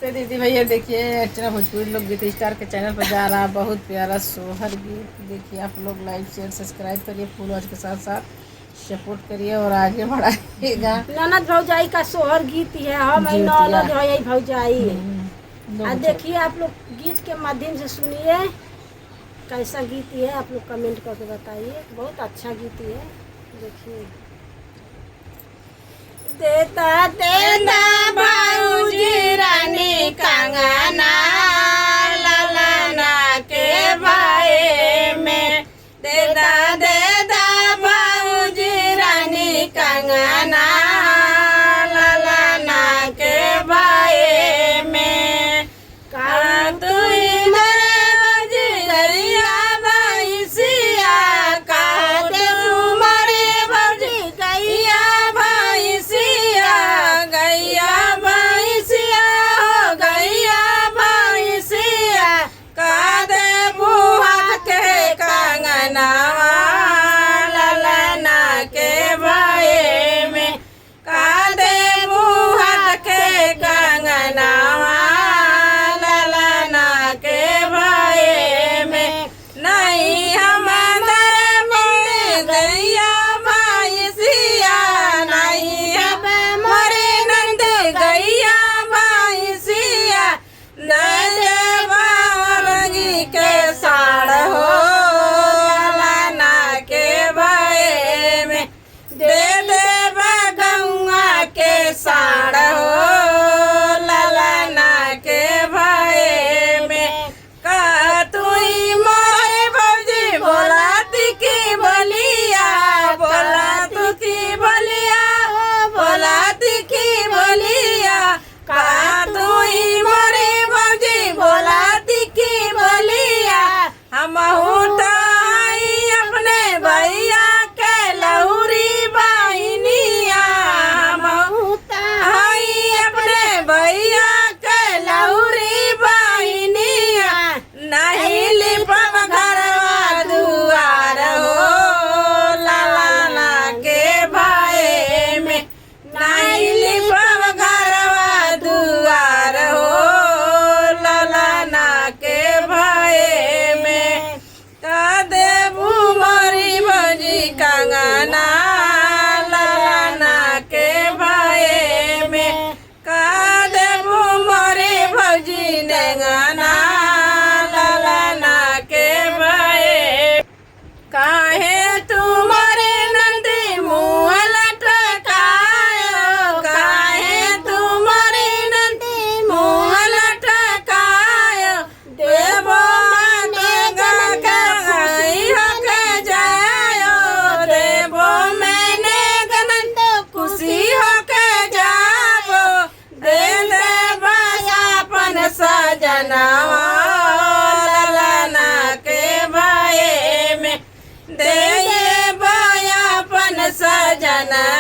तो दीदी भैया देखिए अर्चना भोजपुरी लोग गीत स्टार के चैनल पर जा रहा बहुत प्यारा सोहर गीत। देखिए आप लोग लाइक शेयर सब्सक्राइब करिए, फूल वॉच के साथ साथ सपोर्ट करिए और आगे बढ़ाइएगा। ननद भौजाई का सोहर गीत है। हम ननद है भौजाई। देखिए आप लोग गीत के माध्यम से सुनिए कैसा गीत है। आप लोग कमेंट करके बताइए। बहुत अच्छा गीत है। देखिए देता देना भाऊजी रानी कंगना ललना के भाई में देता देता भाऊजी रानी कंगना ललना के भाई में का तू सजना